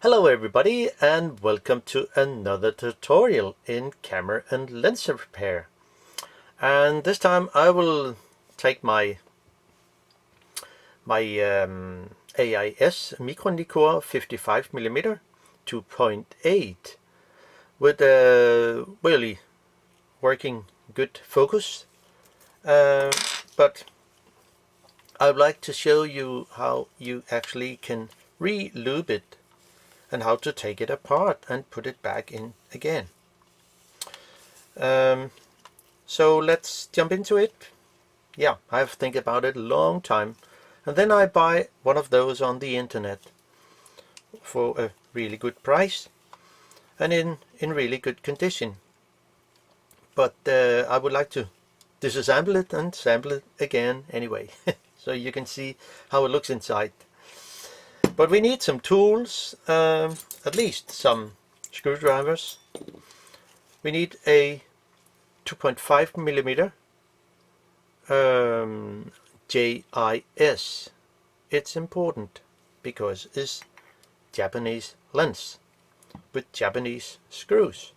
Hello everybody and welcome to another tutorial in camera and lens repair. And this time I will take my Ai-s Micro-Nikkor 55mm 2.8 with a really working good focus. But I would like to show you how you actually can re-lube it and how to take it apart and put it back in again. So let's jump into it. Yeah, I've think about it a long time, and then I buy one of those on the internet for a really good price and in really good condition. But I would like to disassemble it and sample it again anyway, so you can see how it looks inside. But we need some tools, at least some screwdrivers. We need a 2.5mm JIS. It's important because it's Japanese lens with Japanese screws.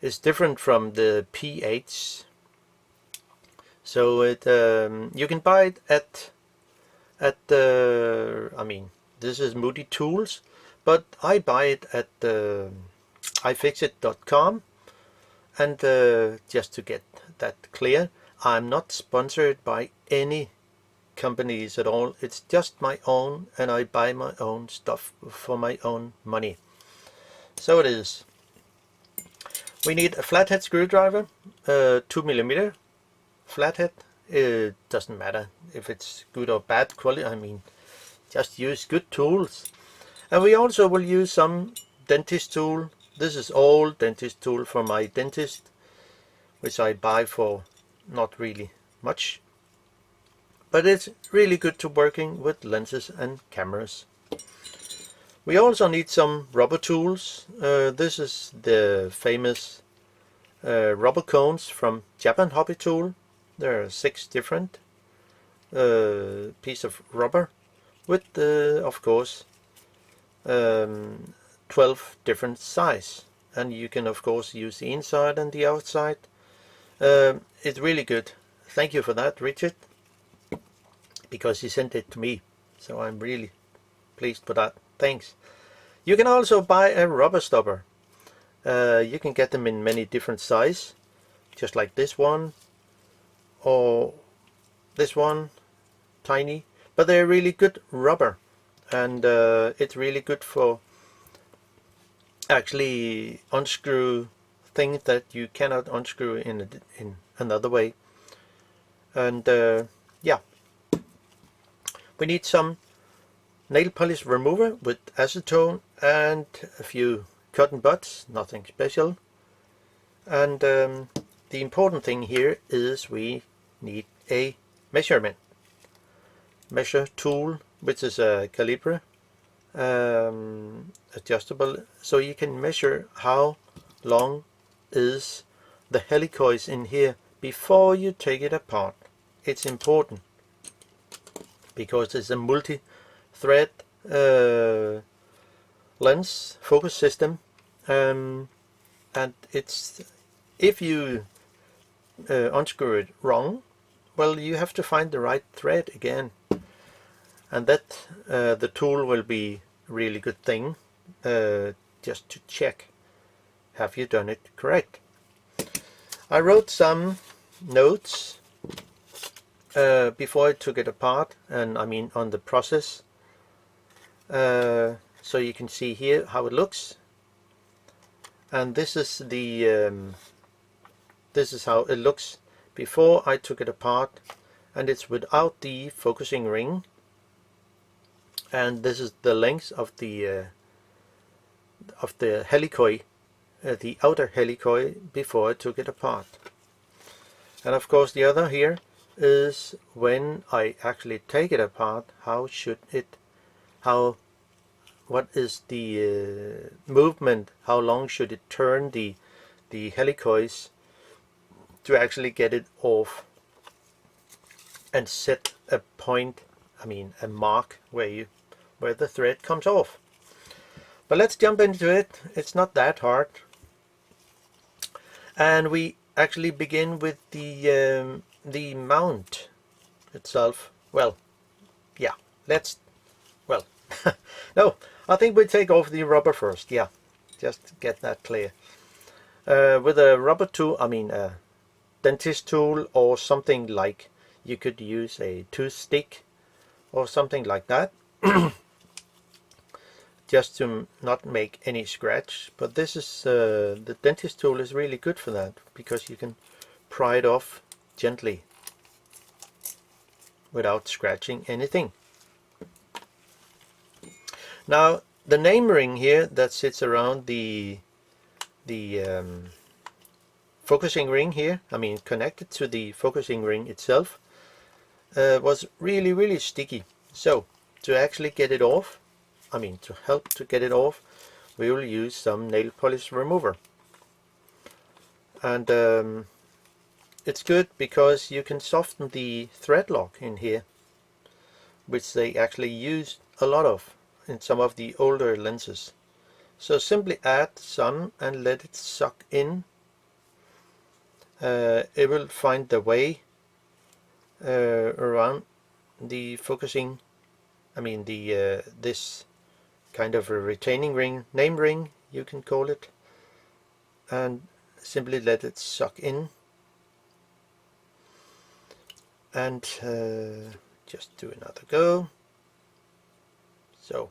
It's different from the PH. So it you can buy it at the this is Moody Tools, but I buy it at ifixit.com. And just to get that clear, I'm not sponsored by any companies at all. It's just my own, and I buy my own stuff for my own money. So it is. We need a flathead screwdriver, 2mm flathead. It doesn't matter if it's good or bad quality. Just use good tools. And we also will use some dentist tool. This is all dentist tool from my dentist, which I buy for not really much. But it's really good to working with lenses and cameras. We also need some rubber tools. This is the famous rubber cones from Japan Hobby Tool. There are 6 different pieces of rubber with, of course, 12 different size, and you can of course use the inside and the outside. It's really good. Thank you for that, Richard, because he sent it to me, so I'm really pleased for that. Thanks. You can also buy a rubber stopper. You can get them in many different size, just like this one or this one, tiny, but they're really good rubber, and it's really good for actually unscrew things that you cannot unscrew in another way. And yeah, we need some nail polish remover with acetone and a few cotton buds, nothing special. And the important thing here is we need a measure tool, which is a caliper, adjustable, so you can measure how long is the helicoids in here before you take it apart. It's important because it's a multi-thread lens focus system, and it's, if you unscrew it wrong, well, you have to find the right thread again, and that the tool will be a really good thing just to check, have you done it correct. I wrote some notes before I took it apart, and on the process, so you can see here how it looks. And this is the this is how it looks before I took it apart, and it's without the focusing ring. And this is the length of the helicoid, the outer helicoid, before I took it apart. And of course the other here is when I actually take it apart, what is the movement, how long should it turn the helicoids to actually get it off and set a point, a mark where the thread comes off. But let's jump into it. It's not that hard. And we actually begin with the mount itself. Well, yeah, well, no, I think we take off the rubber first. Yeah, just to get that clear. With a rubber tool, I mean a dentist tool or something like, you could use a toothstick or something like that. Just to not make any scratch. But this is the dentist tool is really good for that, because you can pry it off gently without scratching anything. Now the name ring here that sits around the focusing ring here, I mean connected to the focusing ring itself, was really sticky. So to actually get it off, I mean to help to get it off, we will use some nail polish remover. And it's good because you can soften the threadlock in here, which they actually use a lot of in some of the older lenses. So simply add some and let it suck in. It will find the way around the focusing, I mean the this kind of a retaining ring, name ring you can call it, and simply let it suck in. And just do another go. So,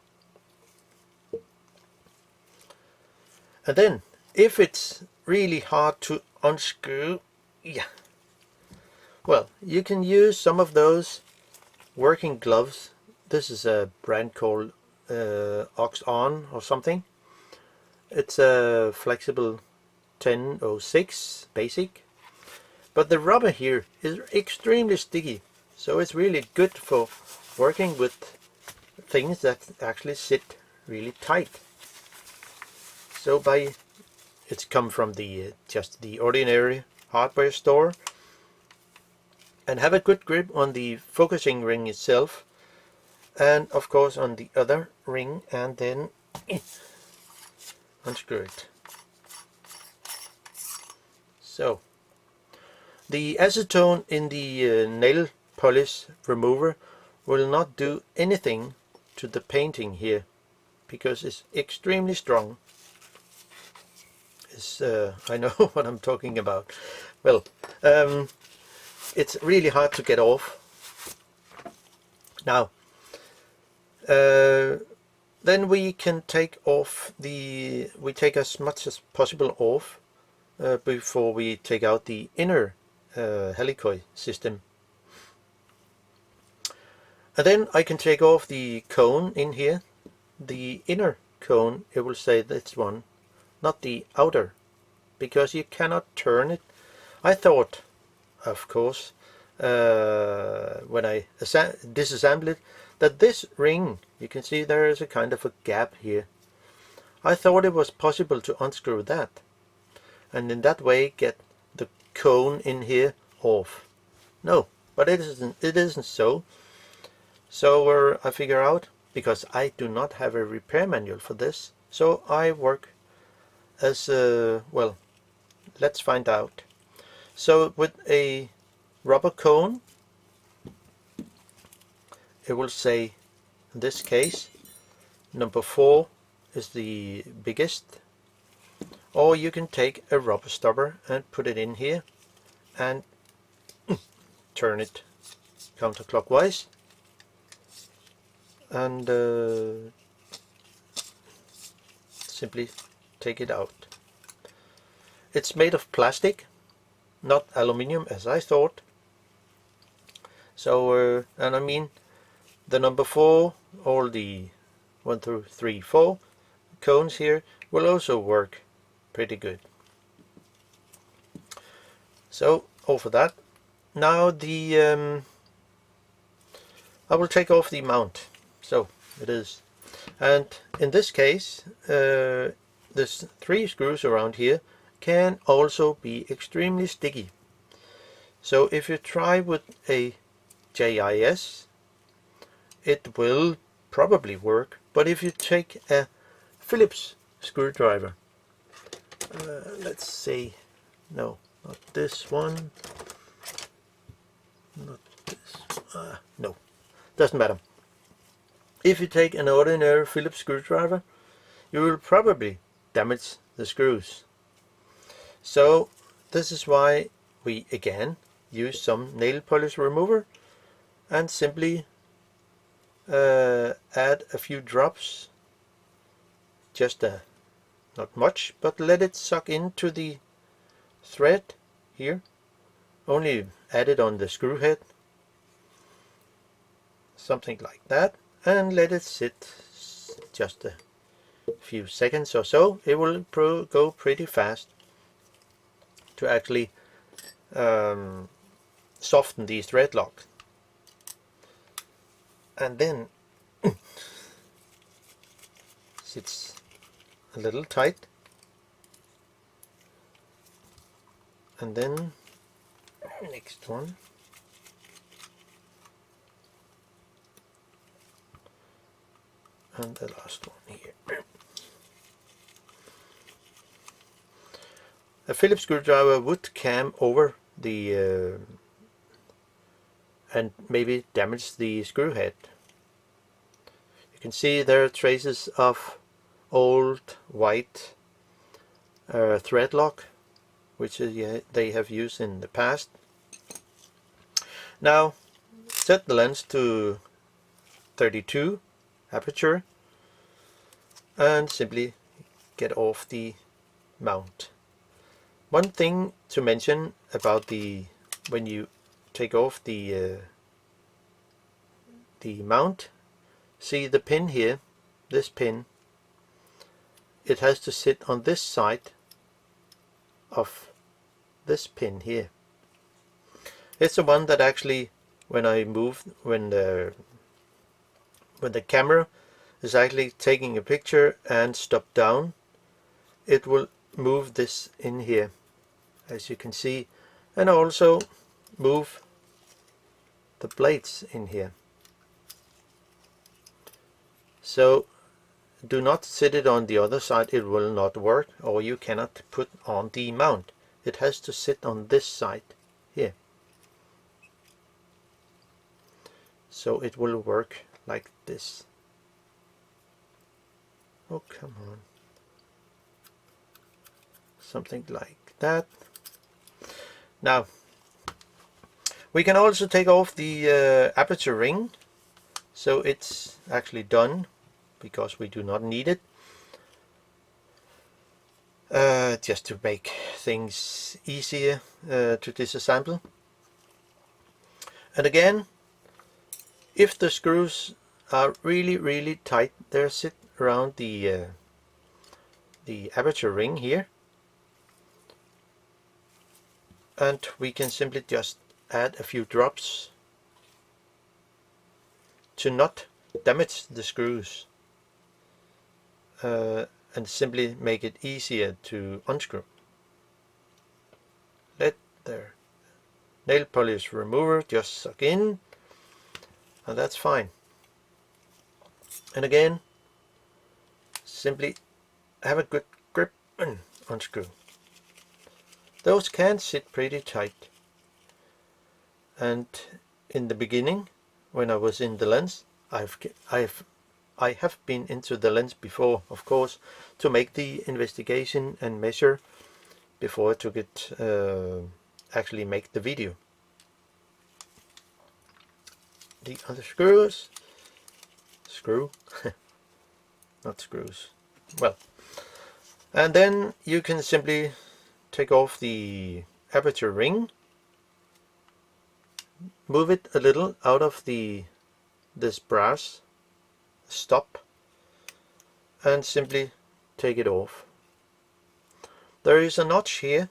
and then if it's really hard to unscrew, yeah, well, you can use some of those working gloves. This is a brand called Ox-On or something. It's a flexible 1006 basic, but the rubber here is extremely sticky, so it's really good for working with things that actually sit really tight. So it's come from the just the ordinary hardware store, and have a good grip on the focusing ring itself, and of course on the other ring, and then unscrew it. So the acetone in the nail polish remover will not do anything to the painting here, because it's extremely strong. I know what I'm talking about. Well, it's really hard to get off. Now, then we can take off we take as much as possible off before we take out the inner helicoid system. And then I can take off the cone in here, the inner cone, it will say this one, not the outer, because you cannot turn it. I thought, of course, when I disassemble it, that this ring, you can see there is a kind of a gap here. I thought it was possible to unscrew that, and in that way get the cone in here off. No, but it isn't so. So I figure out, because I do not have a repair manual for this, so I work as well, let's find out. So with a rubber cone, it will say, in this case, number 4 is the biggest, or you can take a rubber stopper and put it in here and turn it counterclockwise, and simply take it out. It's made of plastic, not aluminium as I thought. So and I mean the number 4, all the 1, 2, 3, 4 cones here will also work pretty good. So over that. Now the I will take off the mount. So it is, and in this case there's 3 screws around here can also be extremely sticky. So if you try with a JIS, it will probably work, but if you take a Phillips screwdriver. Let's say, no, not this one, not this, no, doesn't matter. If you take an ordinary Phillips screwdriver, you will probably damage the screws. So this is why we again use some nail polish remover and simply add a few drops, just not much, but let it suck into the thread here. Only add it on the screw head, something like that, and let it sit just a few seconds or so. It will go pretty fast to actually soften the threadlock. And then sits a little tight, and then next one, and the last one here. A Phillips screwdriver would cam over the and maybe damage the screw head. You can see there are traces of old white threadlock, which they have used in the past. Now set the lens to 32 aperture and simply get off the mount. One thing to mention about when you take off the mount, see the pin here, this pin, it has to sit on this side of this pin here. It's the one that actually, when I move, when the camera is actually taking a picture and stop down, it will move this in here, as you can see, and also move the blades in here. So do not sit it on the other side, it will not work, or you cannot put on the mount. It has to sit on this side here. So it will work like this. Oh, come on. Something like that. Now, we can also take off the aperture ring. So it's actually done, because we do not need it. Just to make things easier to disassemble. And again, if the screws are really tight, they sit around the aperture ring here, and we can simply just add a few drops to not damage the screws, and simply make it easier to unscrew. Let the nail polish remover just suck in, and that's fine. And again, simply have a good grip and unscrew. Those can sit pretty tight, and in the beginning, when I was in the lens, I have been into the lens before, of course, to make the investigation and measure before I took it, actually make the video. The other screw, not screws, well, and then you can simply take off the aperture ring, move it a little out of this brass stop, and simply take it off. There is a notch here.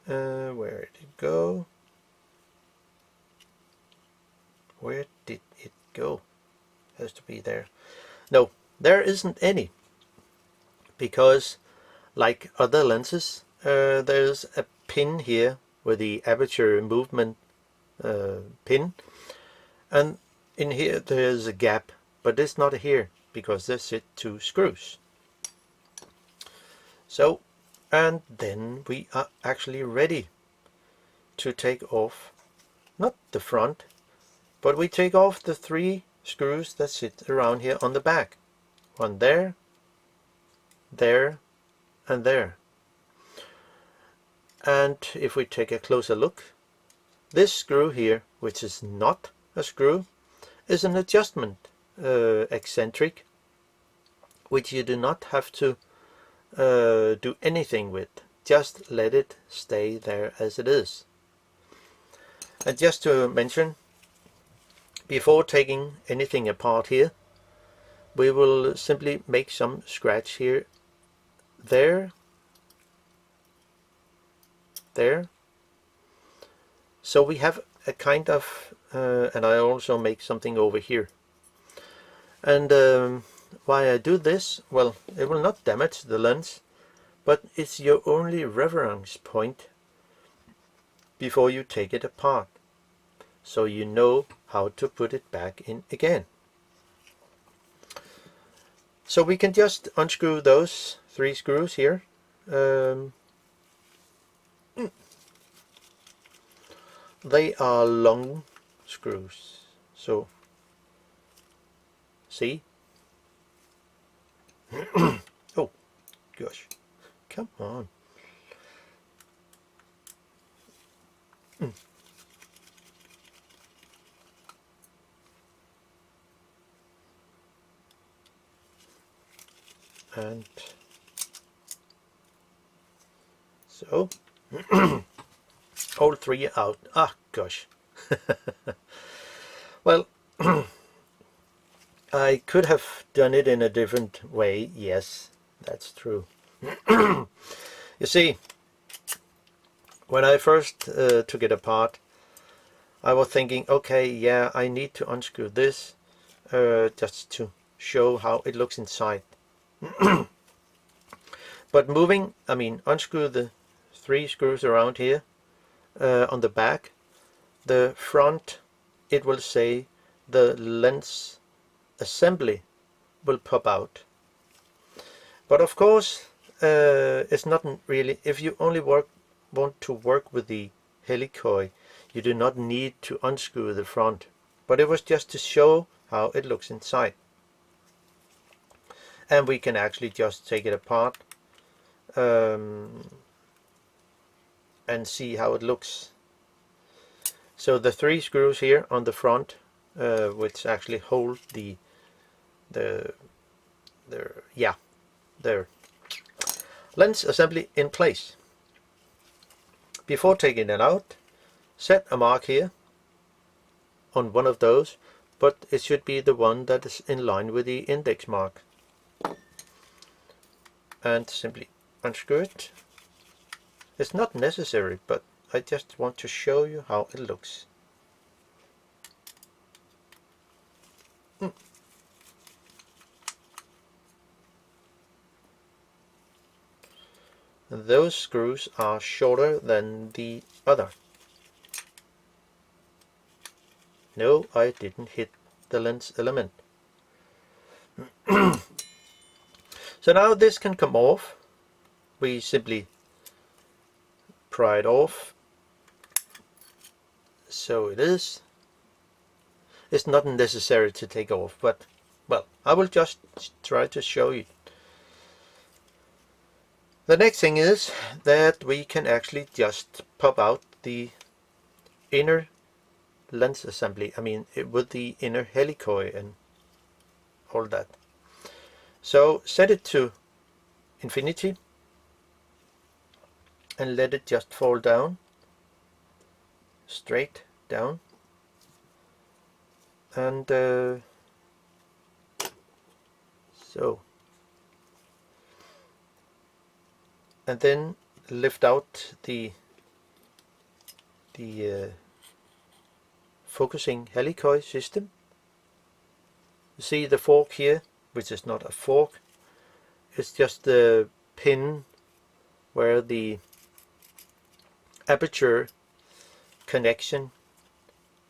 Where did it go? Where did it go? Has to be there. No, there isn't any, because like other lenses, there's a pin here with the aperture movement pin, and in here there's a gap, but it's not here because there's two screws. So, and then we are actually ready to take off, not the front, but we take off the 3 screws that sit around here on the back. One there, there, and there. And if we take a closer look, this screw here, which is not a screw, is an adjustment eccentric, which you do not have to do anything with. Just let it stay there as it is. And just to mention, before taking anything apart here, we will simply make some scratch here, there, there. So we have a kind of, and I also make something over here. And why I do this? Well, it will not damage the lens, but it's your only reference point before you take it apart, so you know how to put it back in again. So we can just unscrew those 3 screws here. They are long screws, so see. Oh gosh, come on. And so all 3 out. Ah gosh. Well, I could have done it in a different way. Yes, that's true. You see, when I first took it apart, I was thinking, okay, yeah, I need to unscrew this just to show how it looks inside. But unscrew the 3 screws around here on the back. The front, it will say the lens assembly will pop out. But of course, it's not really, if you only want to work with the helicoid, you do not need to unscrew the front. But it was just to show how it looks inside. And we can actually just take it apart and see how it looks. So the 3 screws here on the front, which actually hold the lens assembly in place. Before taking it out, set a mark here on one of those, but it should be the one that is in line with the index mark. And simply unscrew it. It's not necessary, but I just want to show you how it looks. Those screws are shorter than the other. No, I didn't hit the lens element. So now this can come off. We simply pry it off. So it is. It's not necessary to take off, but well, I will just try to show you. The next thing is that we can actually just pop out the inner lens assembly, with the inner helicoid and all that. So set it to infinity and let it just fall down, straight down, and so, and then lift out the focusing helicoid system. You see the fork here, which is not a fork, it's just the pin where the aperture connection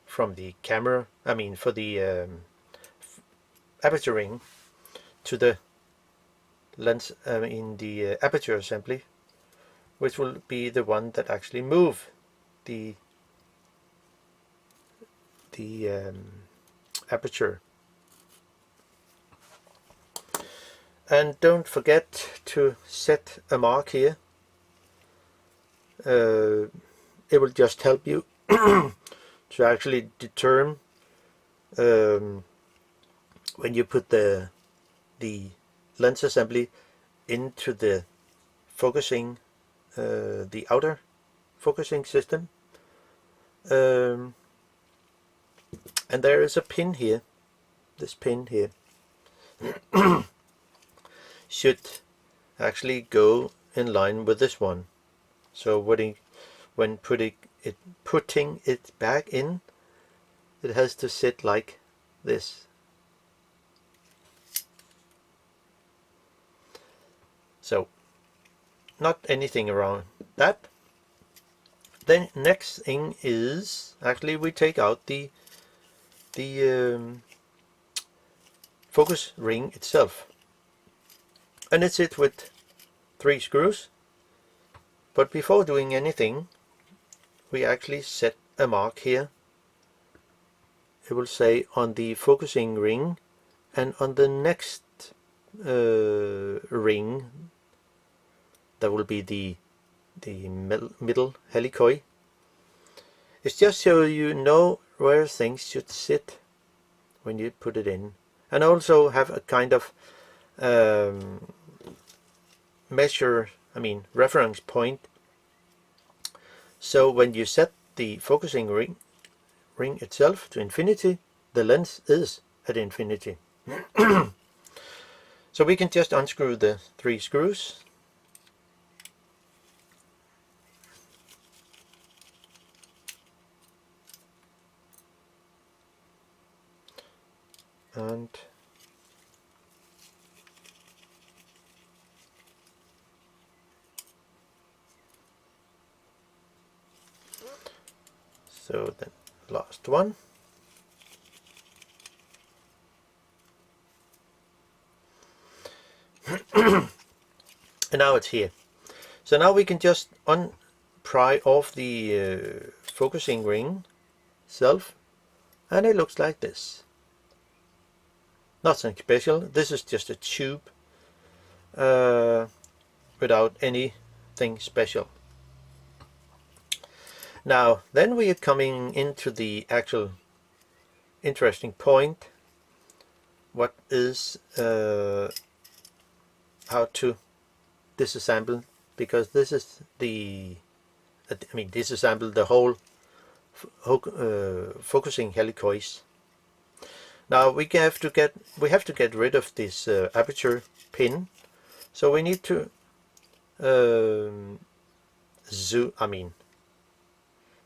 from the camera, for the aperture ring to the lens in the aperture assembly, which will be the one that actually move the aperture. And don't forget to set a mark here. It will just help you to actually determine when you put the lens assembly into the focusing, the outer focusing system. And there is a pin here. This pin here should actually go in line with this one. So when putting it back in, it has to sit like this. So not anything around that. Then next thing is actually we take out the focus ring itself, and it's it with 3 screws. But before doing anything, we actually set a mark here. It will say on the focusing ring and on the next ring, that will be the middle helicoid. It's just so you know where things should sit when you put it in, and also have a kind of reference point. So when you set the focusing ring itself to infinity, the lens is at infinity. So we can just unscrew the 3 screws. And so the last one. And now it's here. So now we can just pry off the focusing ring itself, and it looks like this. Nothing special. This is just a tube without anything special. Now then we are coming into the actual interesting point. What is how to disassemble, because this is disassemble the whole focusing helicoids. Now we have to get rid of this aperture pin, so we need to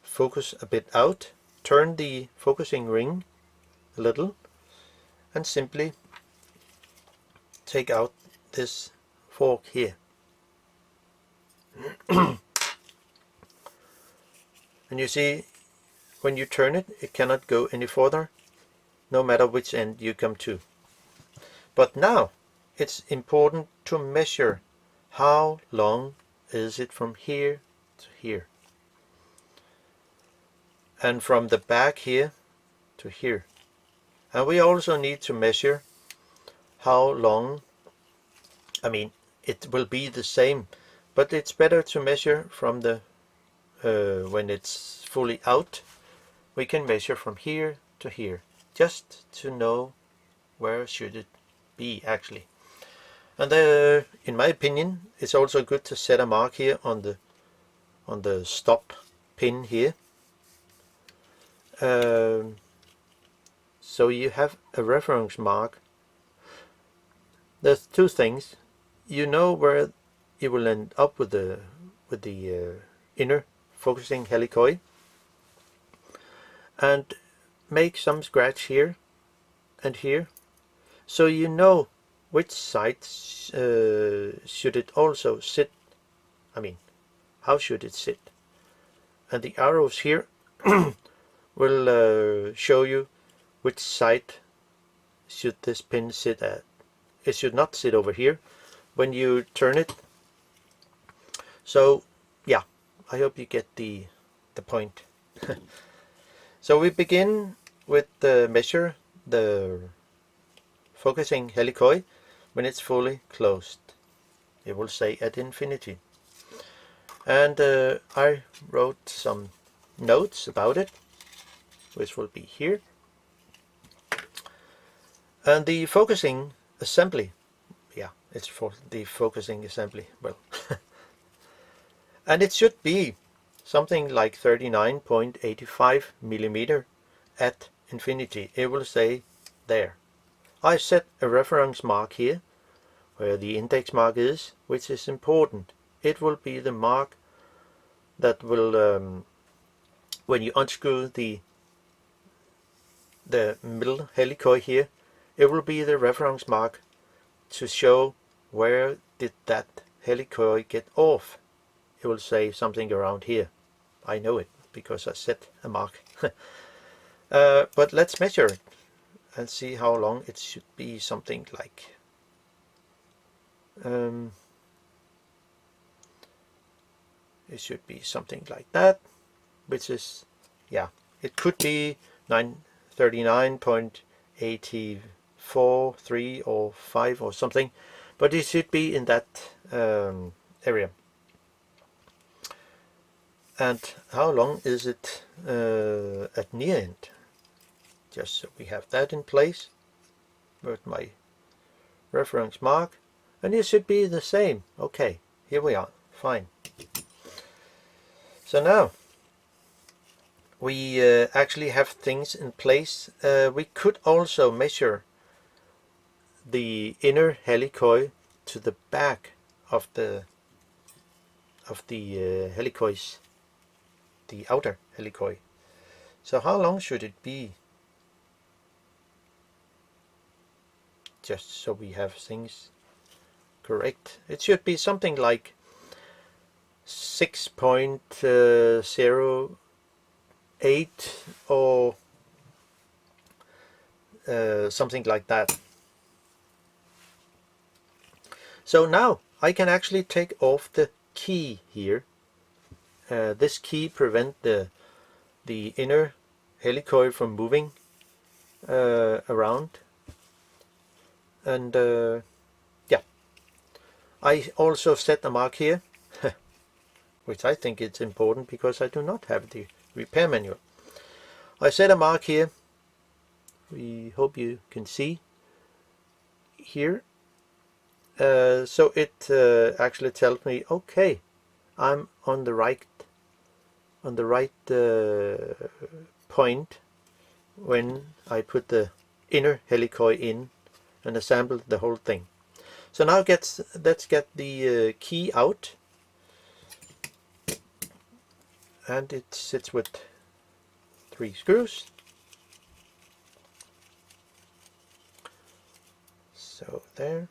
focus a bit out, turn the focusing ring a little, and simply take out this fork here. And you see, when you turn it, it cannot go any further, no matter which end you come to. But now it's important to measure how long is it from here to here, and from the back here to here. And we also need to measure how long, it will be the same, but it's better to measure from the when it's fully out. We can measure from here to here, just to know where should it be actually. And in my opinion, it's also good to set a mark here on the stop pin here, so you have a reference mark. There's 2 things. You know where you will end up with the inner focusing helicoid, and make some scratch here and here, so you know which side should it also sit. How should it sit? And the arrows here will show you which side should this pin sit at. It should not sit over here, when you turn it. So yeah, I hope you get the point. So we begin with the measure the focusing helicoid when it's fully closed. It will say at infinity. And I wrote some notes about it, which will be here. And the focusing assembly, yeah, it's for the focusing assembly, well. And it should be something like 39.85 millimeter at infinity. It will say there. I set a reference mark here, where the index mark is, which is important. It will be the mark that will, when you unscrew the middle helicoid here, it will be the reference mark to show where did that helicoid get off. It will say something around here. I know it because I set a mark. But let's measure it and see how long. It should be something like it should be something like that, which is, yeah, it could be 39.84, 3 or 5 or something, but it should be in that area. And how long is it at near end? Just so we have that in place with my reference mark, and it should be the same. Okay, here we are, fine. So now we actually have things in place. We could also measure the inner helicoid to the back of the helicoids, the outer helicoid. So how long should it be? Just so we have things correct. It should be something like 6.08 or something like that. So now I can actually take off the key here. This key prevents the inner helicoid from moving around. And yeah, I also set a mark here, which I think is important because I do not have the repair manual. I set a mark here. We hope you can see here. So it actually tells me, okay, I'm on the right point when I put the inner helicoid in and assemble the whole thing. So now let's get the key out, and it sits with 3 screws. So there.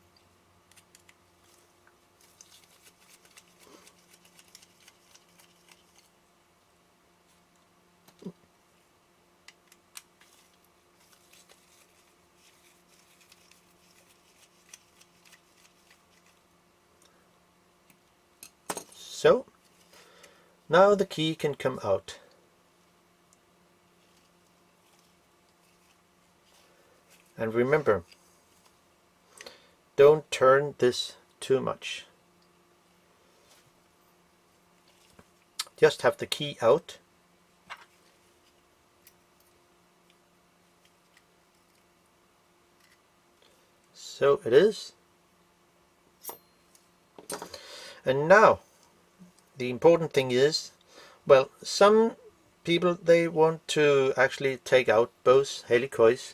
So now the key can come out. And remember, don't turn this too much. Just have the key out. So it is. And now the important thing is, well, some people, they want to actually take out both helicoids,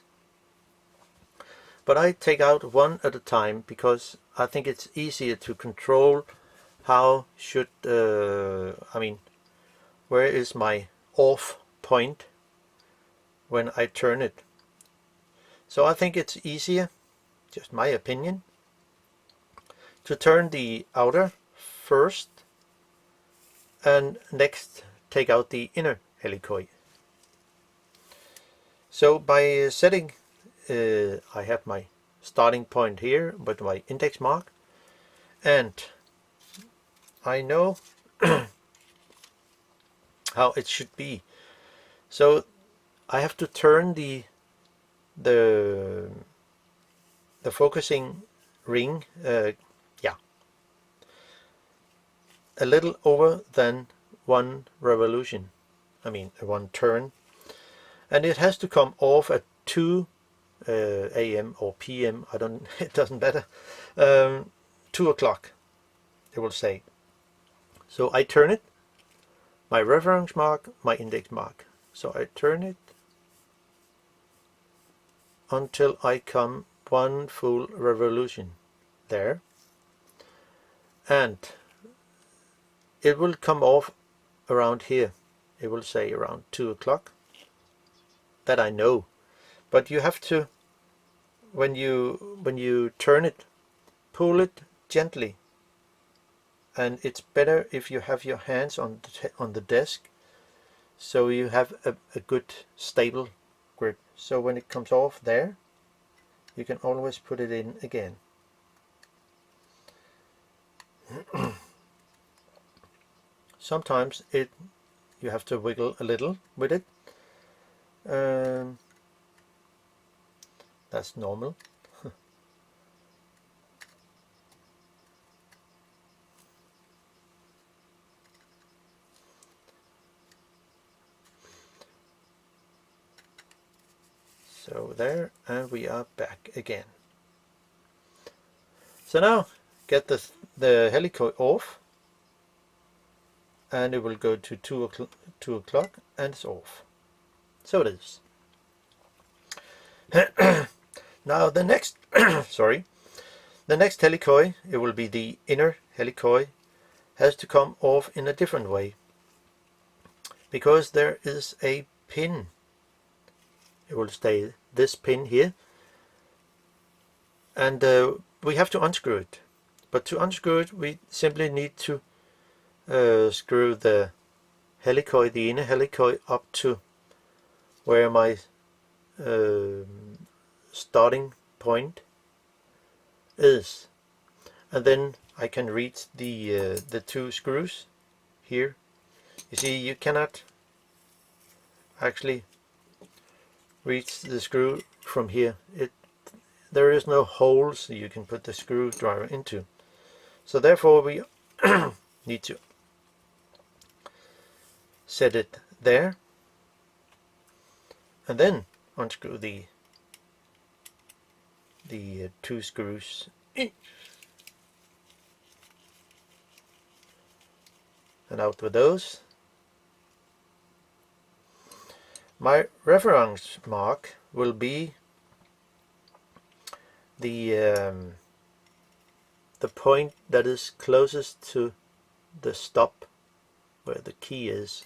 but I take out one at a time because I think it's easier to control how should I mean, where is my off point when I turn it. So I think it's easier, just my opinion, to turn the outer first and next take out the inner helicoid. So by setting, I have my starting point here with my index mark, and I know how it should be. So I have to turn the focusing ring, a little over than one revolution. I mean, one turn, and it has to come off at 2 a.m. or p.m. I don't. It doesn't matter. 2 o'clock, it will say. So I turn it. My reference mark, my index mark. So I turn it until I come one full revolution there, and it will come off around here. It will say around 2 o'clock. That I know, but you have to, when you turn it, pull it gently, and it's better if you have your hands on the desk, so you have a good stable grip. So when it comes off there, you can always put it in again. Sometimes you have to wiggle a little with it. That's normal. So there, and we are back again. So now get the helicoid off, and it will go to 2 o'clock, and it's off. So it is. Now the next, sorry, the next helicoid, it will be the inner helicoid, has to come off in a different way, because there is a pin. It will stay this pin here, and we have to unscrew it. But to unscrew it, we simply need to screw the helicoid, the inner helicoid, up to where my starting point is, and then I can reach the 2 screws here. You see, you cannot actually reach the screw from here. There is no holes you can put the screwdriver into, so therefore we need to set it there, and then unscrew the 2 screws in. And out with those. My reference mark will be the point that is closest to the stop, where the key is.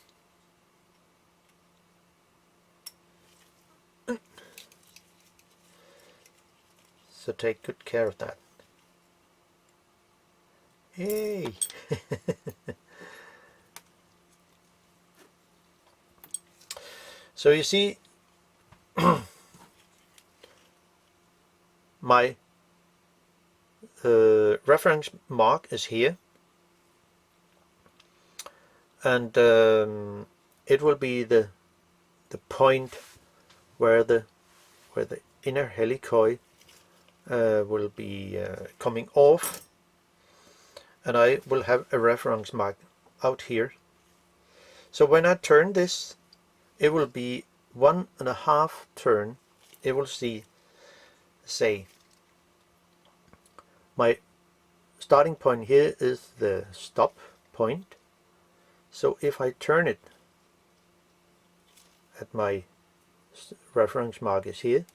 So take good care of that. Hey! So you see, my reference mark is here, and it will be the point where the inner helicoid will be coming off, and I will have a reference mark out here. So when I turn this, it will be 1.5 turn. It will say my starting point here is the stop point. So if I turn it at my reference mark is here,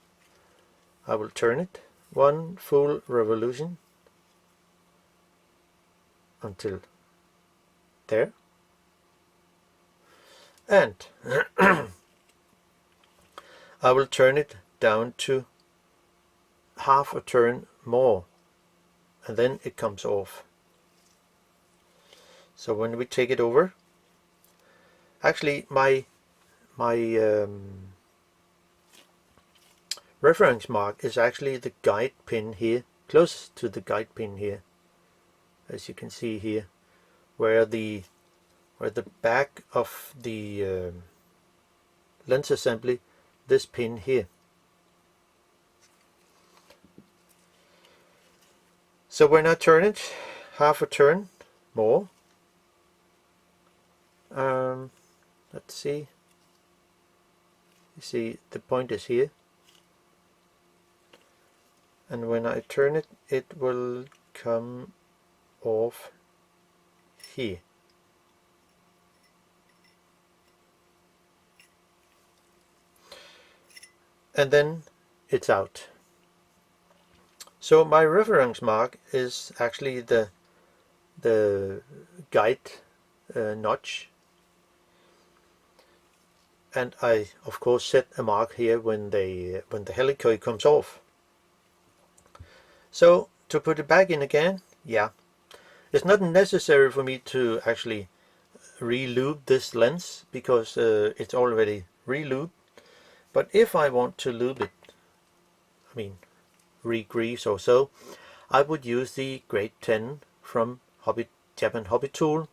I will turn it 1 full revolution until there, and I will turn it down to half a turn more, and then it comes off. So when we take it over, actually my reference mark is actually the guide pin here, close to the guide pin here. as you can see here, where the back of the lens assembly, this pin here. So when I turn it half a turn more, let's see, you see the point is here, and when I turn it, it will come off here. And then it's out. So my reference mark is actually the guide notch, and I of course set a mark here when the helicoid comes off. So to put it back in again, yeah, it's not necessary for me to actually re-lube this lens because it's already re-lubed. But if I want to lube it, I mean re-grease or so, I would use the grade 10 from Japan Hobby Tool.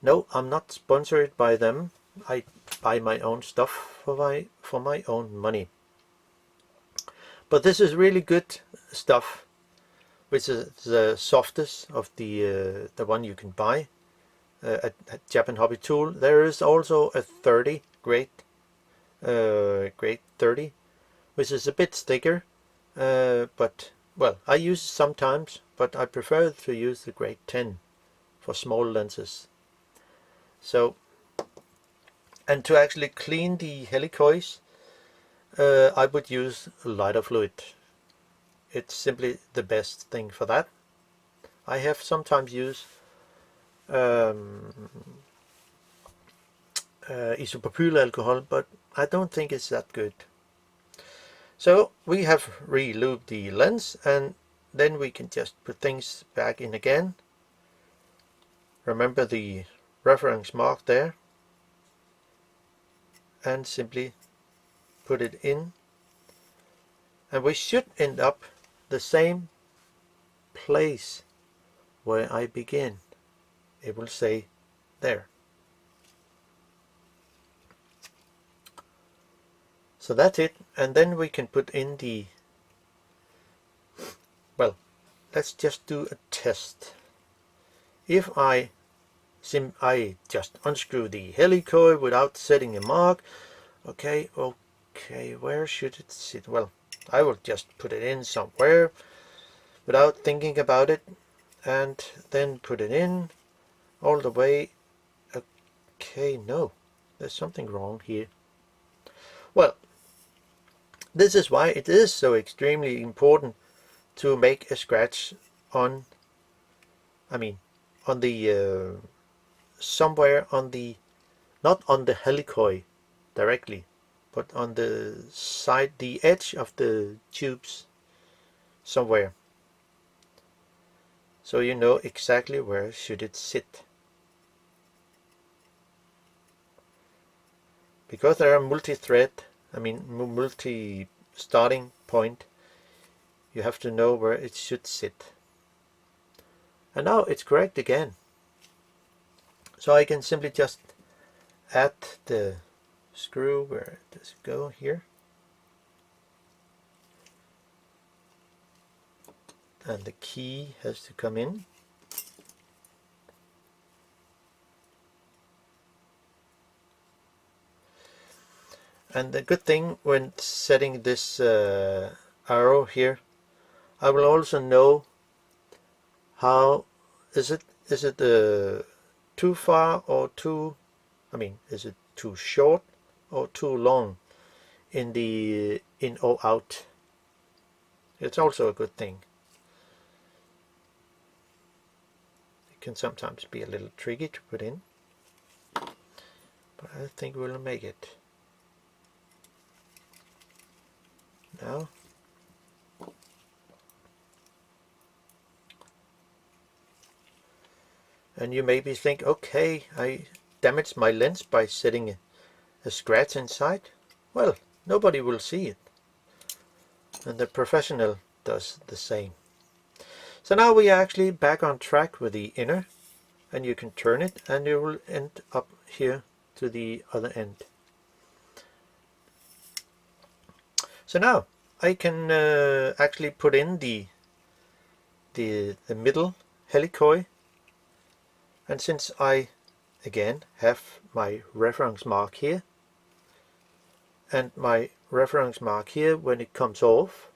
No, I'm not sponsored by them. I buy my own stuff for my own money. But this is really good stuff, which is the softest of the one you can buy at Japan Hobby Tool. There is also a 30 grade 30, which is a bit thicker, but well, I use it sometimes, but I prefer to use the grade 10 for small lenses. So, and to actually clean the helicoids, I would use lighter fluid. It's simply the best thing for that. I have sometimes used isopropyl alcohol, but I don't think it's that good. So we have re-lubed the lens, and then we can just put things back in again. Remember the reference mark there, and simply put it in, and we should end up the same place where I begin. It will say there. So that's it, and then we can put in the, well, let's just do a test. If I just unscrew the helicoid without setting a mark, okay, where should it sit? Well, I will just put it in somewhere without thinking about it, and then put it in all the way. Okay, no, there's something wrong here. Well, this is why it is so extremely important to make a scratch on, I mean, on the, somewhere on the, not on the helicoid directly, but on the side, the edge of the tubes somewhere. So you know exactly where should it sit. Because there are multi-thread, I mean multi-starting point, you have to know where it should sit. And now it's correct again. So I can simply just add the screw, where does it go here? And the key has to come in. And the good thing when setting this arrow here, I will also know how is it too far or too, I mean, is it too short or too long in the in or out. It's also a good thing. It can sometimes be a little tricky to put in, but I think we'll make it. Now, and you maybe think, okay, I damaged my lens by setting a scratch inside. Well, nobody will see it, and the professional does the same. So now we are actually back on track with the inner, and you can turn it and you will end up here to the other end. So now I can actually put in the middle helicoid, and since I again have my reference mark here, and my reference mark here, when it comes off,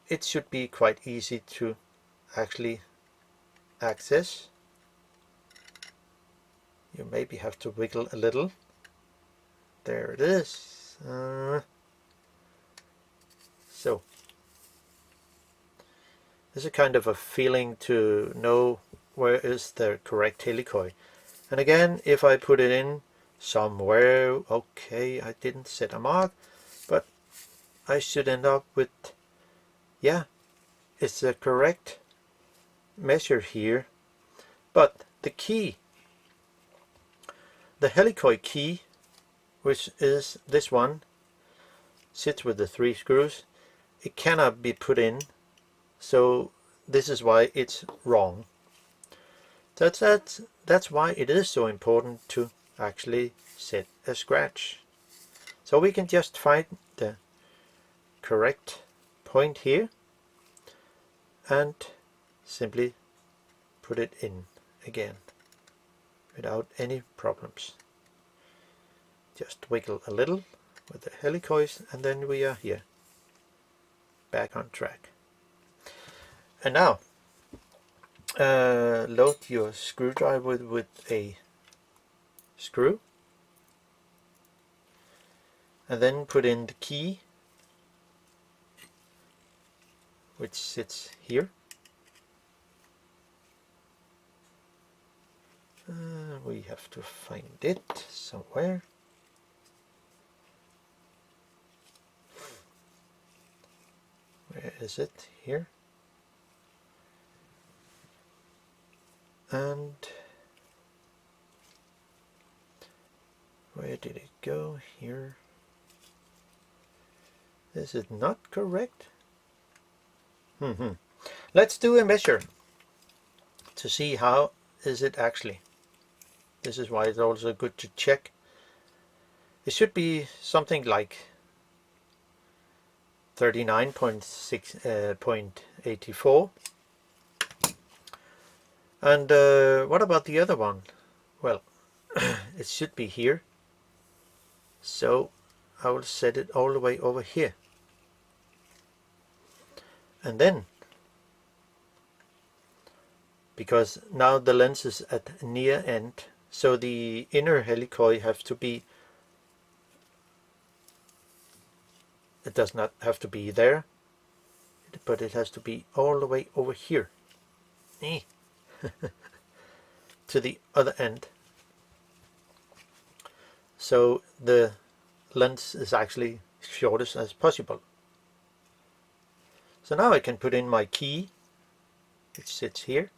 it should be quite easy to actually access. You maybe have to wiggle a little. There it is. So there's a kind of a feeling to know where is the correct helicoid. And again, if I put it in somewhere, okay, I didn't set a mark, but I should end up with, yeah, it's the correct measure here. But the key, the helicoid key, which is this one, sits with the 3 screws. It cannot be put in, so this is why it's wrong. That's why it is so important to actually set a scratch. So we can just find the correct point here and simply put it in again without any problems. Just wiggle a little with the helicoids and then we are here, back on track. And now load your screwdriver with a screw and then put in the key, which sits here. We have to find it somewhere. Where is it? Here. And where did it go? Here. Is it not correct? Let's do a measure to see how is it actually. This is why it's also good to check. It should be something like 39.84. And what about the other one? Well, it should be here. So I will set it all the way over here. And then, because now the lens is at near end, so the inner helicoid have to be, it does not have to be there, but it has to be all the way over here. To the other end. So the lens is actually shortest as possible. So now I can put in my key, which sits here.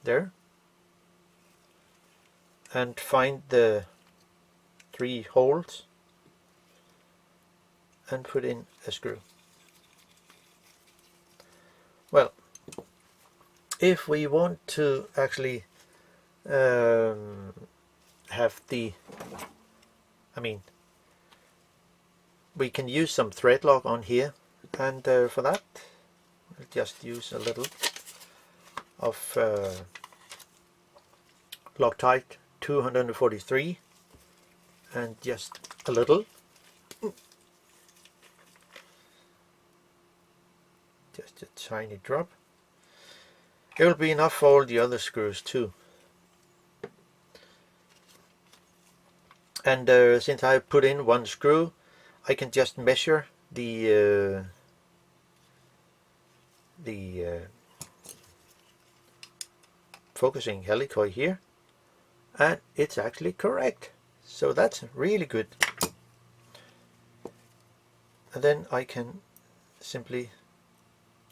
There. And find the 3 holes and put in a screw. Well, if we want to actually have the, we can use some threadlock on here, and for that we'll just use a little of Loctite 243 and just a little, just a tiny drop. It will be enough for all the other screws too. And since I put in 1 screw, I can just measure the focusing helicoid here, and it's actually correct. So that's really good. And then I can simply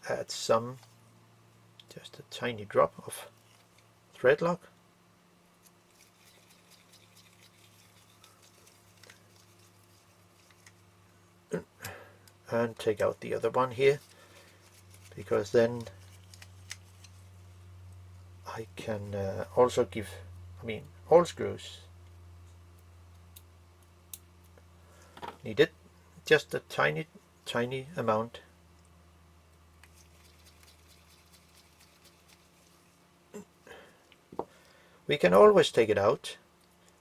add some, just a tiny drop of threadlock. and take out the other one here, because then I can also give, all screws needed, just a tiny amount. We can always take it out,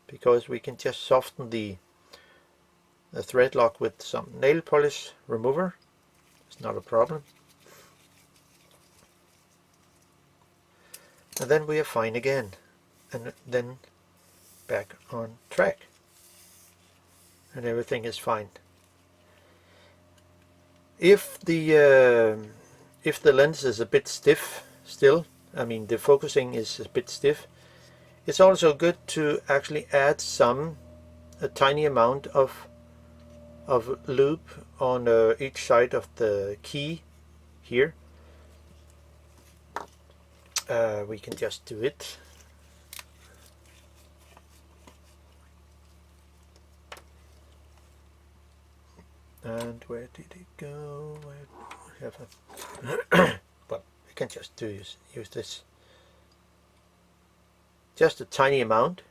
because we can just soften the thread lock with some nail polish remover. It's not a problem. And then we are fine again, and then back on track, and everything is fine. If the lens is a bit stiff still, the focusing is a bit stiff, it's also good to actually add a tiny amount of lube on each side of the key here. We can just do it. And where did it go? Well, we can just use this. Just a tiny amount.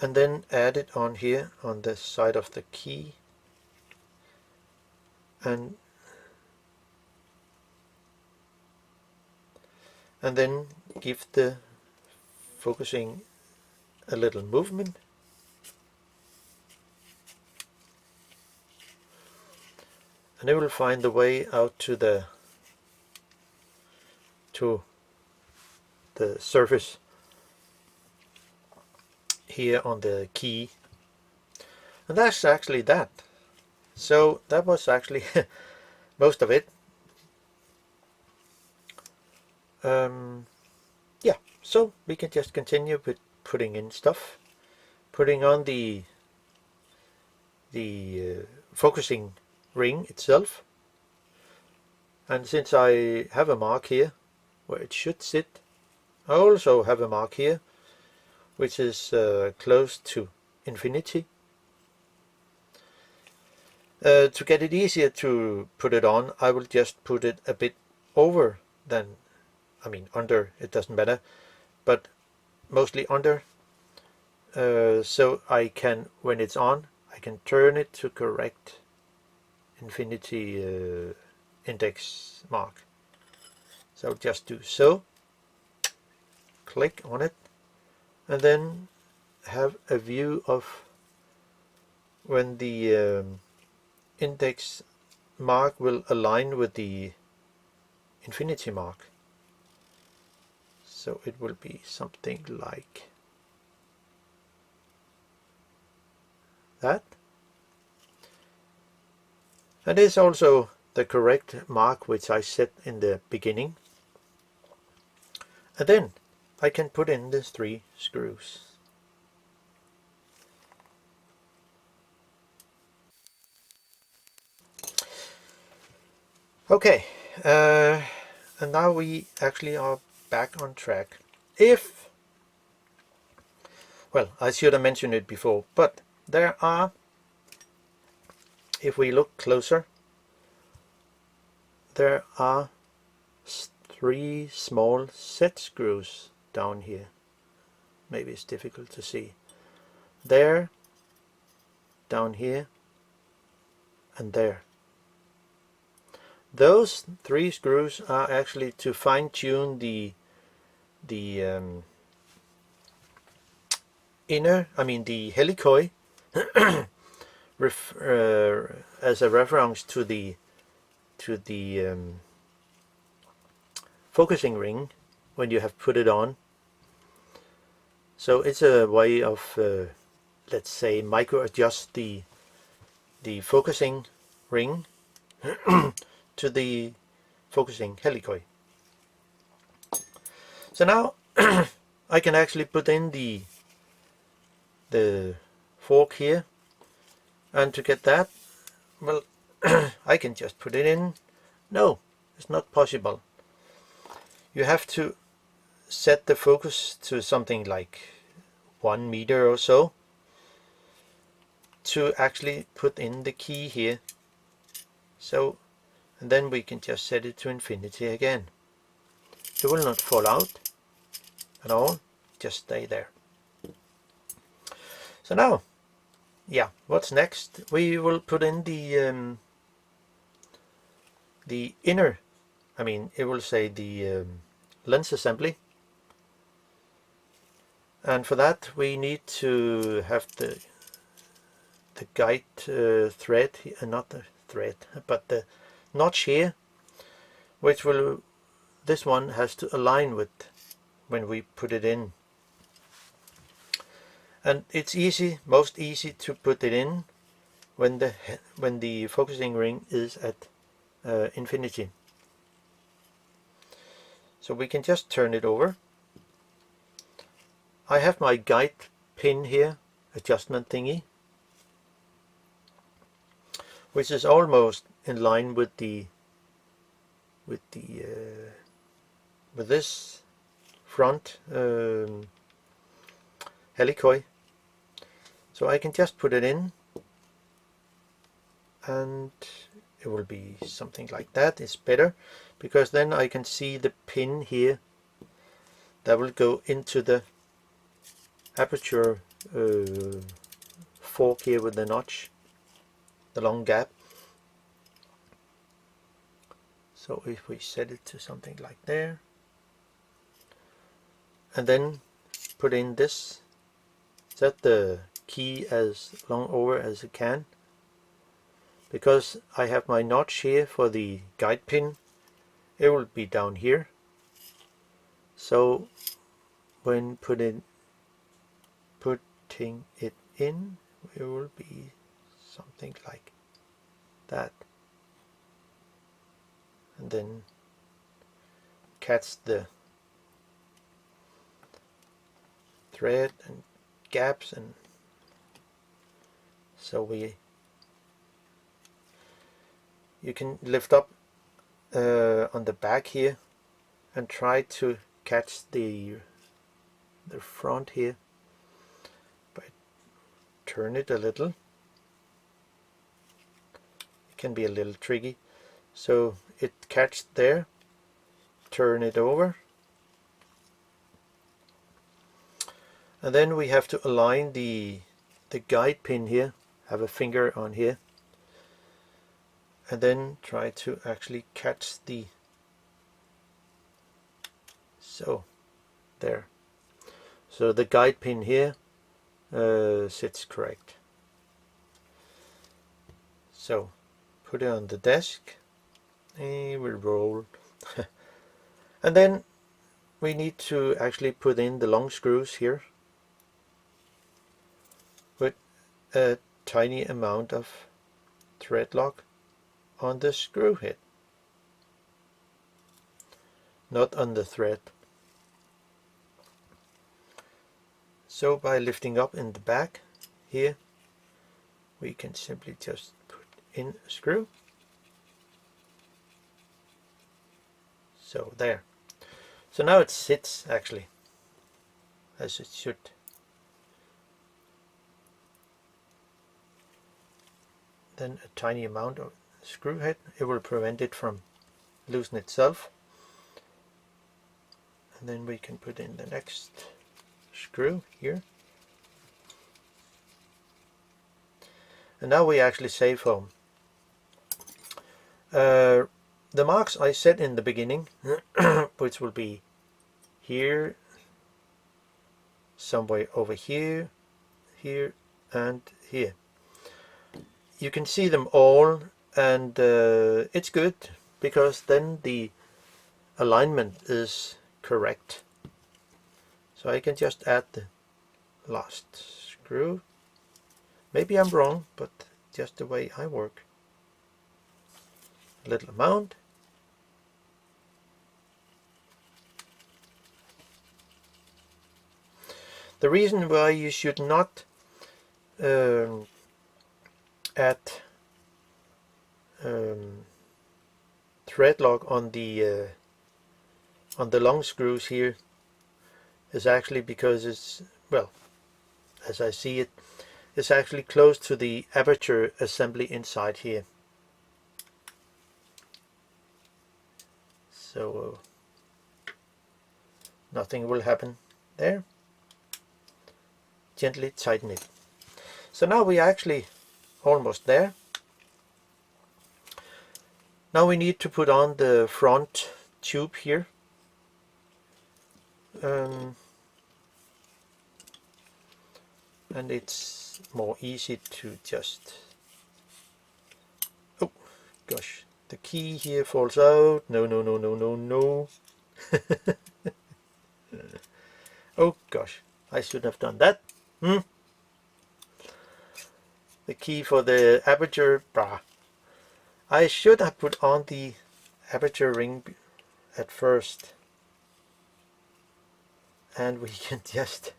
And then add it on here on the side of the key. And then give the focusing a little movement. And it will find the way out to the surface here on the key. And that's actually that. So that was actually most of it. Yeah, so we can just continue with putting in stuff, putting on the focusing ring itself. And since I have a mark here where it should sit, I also have a mark here which is close to infinity. To get it easier to put it on, I will just put it a bit over than, under, it doesn't matter, but mostly under, so I can, when it's on, I can turn it to correct infinity index mark. So just do so, click on it, and then have a view of when the index mark will align with the infinity mark. So it will be something like that. And it's also the correct mark which I set in the beginning. And then I can put in the 3 screws. Okay, and now we actually are back on track. Well, I should have mentioned it before, but there are, if we look closer, there are 3 small set screws down here. Maybe it's difficult to see. There, down here, and there. Those 3 screws are actually to fine-tune the inner, the helicoid, as a reference to the focusing ring when you have put it on. So it's a way of, let's say, micro-adjust the focusing ring to the focusing helicoid. So now I can actually put in the fork here, and to get that, well, I can just put it in. No, it's not possible. You have to set the focus to something like 1 meter or so to actually put in the key here. So, and then we can just set it to infinity again. It will not fall out at all, just stay there. So now, yeah, what's next? We will put in the inner, I mean, it will say the lens assembly. And for that we need to have the guide thread, not the thread, but the notch here, which will, this one has to align with when we put it in. And it's easy, most easy to put it in when the focusing ring is at infinity. So we can just turn it over. I have my guide pin here, adjustment thingy, which is almost in line with this front helicoid. So I can just put it in, and it will be something like that. It's better because then I can see the pin here that will go into the aperture fork here with the notch, the long gap. So if we set it to something like there, and then put in this, set the key as long over as it can, because I have my notch here for the guide pin, it will be down here. So when putting it in, it will be something like that, and then catch the thread and gaps, and so you can lift up on the back here and try to catch the front here, but turn it a little. It can be a little tricky. So it catches there, turn it over, and then we have to align the guide pin here, have a finger on here, and then try to actually catch the, so there. So the guide pin here sits correct. So put it on the desk, and we'll roll. And then we need to actually put in the long screws here with a tiny amount of threadlock on the screw head, not on the thread. So by lifting up in the back here, we can simply just put in a screw. So there. So now it sits actually as it should. Then a tiny amount of screw head, it will prevent it from loosening itself. And then we can put in the next screw here. And now we actually save home. The marks I set in the beginning, which will be here, somewhere over here, here, and here. You can see them all, and it's good because then the alignment is correct. So I can just add the last screw. Maybe I'm wrong, but just the way I work. A little amount. The reason why you should not add threadlock on the long screws here is actually because it's, well, as I see it, is actually close to the aperture assembly inside here. So nothing will happen there. Gently tighten it. So now we are actually almost there. Now we need to put on the front tube here. And it's more easy to just... Oh gosh, the key here falls out. No, no, no, no, no, no. Oh gosh, I shouldn't have done that. The key for the aperture, brah. I should have put on the aperture ring at first. And we can just,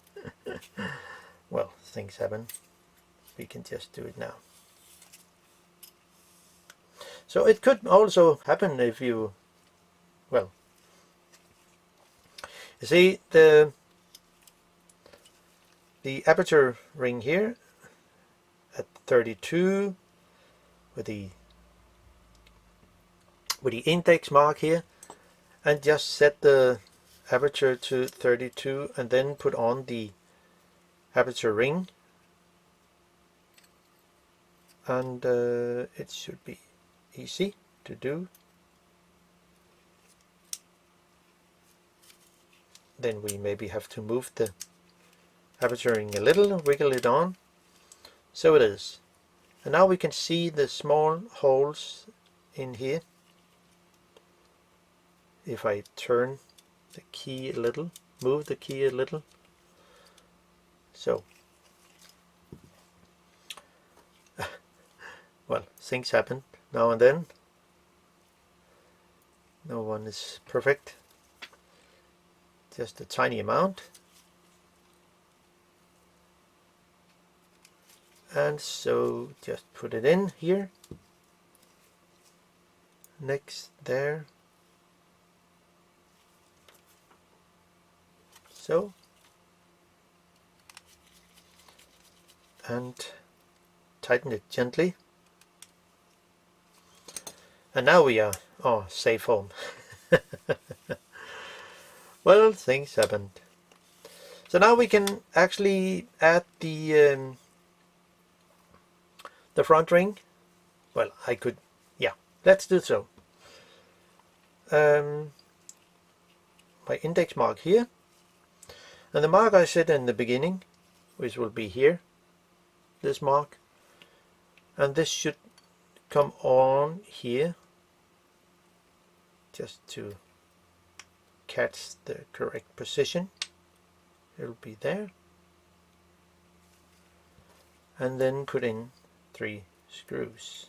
well, things happen. We can just do it now. So it could also happen if you, well, you see the aperture ring here at 32 with the index mark here, and just set the aperture to 32 and then put on the aperture ring, and it should be easy to do. Then we maybe have to move the aperture ring a little, wiggle it on. So it is. And now we can see the small holes in here. If I turn the key a little, move the key a little. So, well, things happen now and then. No one is perfect. Just a tiny amount. And so just put it in here. Next there. So. And tighten it gently. And now we are, oh, safe home. Well, things happened. So now we can actually add the front ring. Well, I could, yeah, let's do so. My index mark here, and the mark I set in the beginning, which will be here, this mark, and this should come on here, just to catch the correct position. It'll be there, and then put in 3 screws.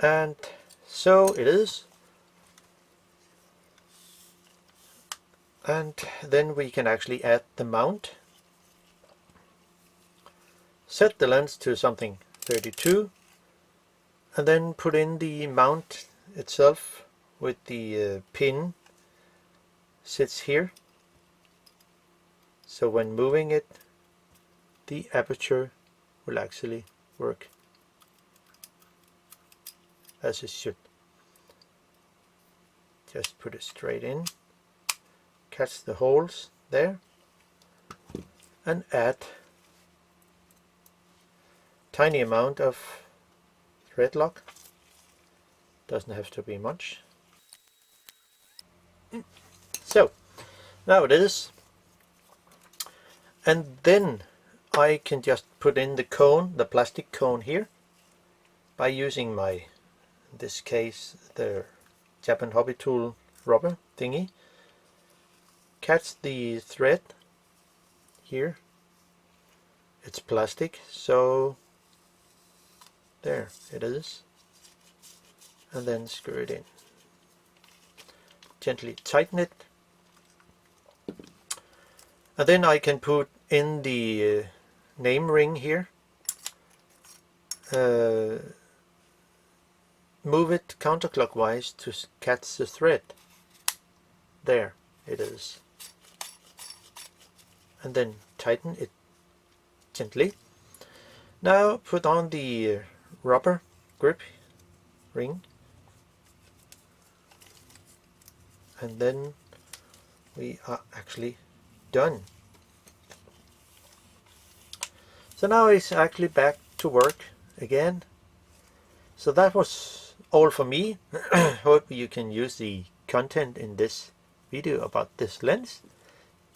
And so it is. And then we can actually add the mount. Set the lens to something 32, and then put in the mount itself with the pin sits here. So when moving it, the aperture will actually work as it should. Just put it straight in, catch the holes there, and add tiny amount of threadlock. Doesn't have to be much. So now it is, and then I can just put in the cone, the plastic cone here, by using my, in this case, the Japan hobby tool rubber thingy. Catch the thread here. It's plastic, so there it is, and then screw it in. Gently tighten it, and then I can put in the name ring here. Move it counterclockwise to catch the thread. There it is. and then tighten it gently. Now put on the rubber grip ring, and then we are actually done. So now it's actually back to work again. So that was all for me. Hope you can use the content in this video about this lens.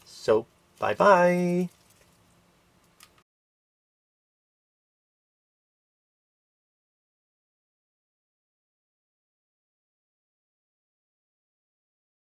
So bye bye.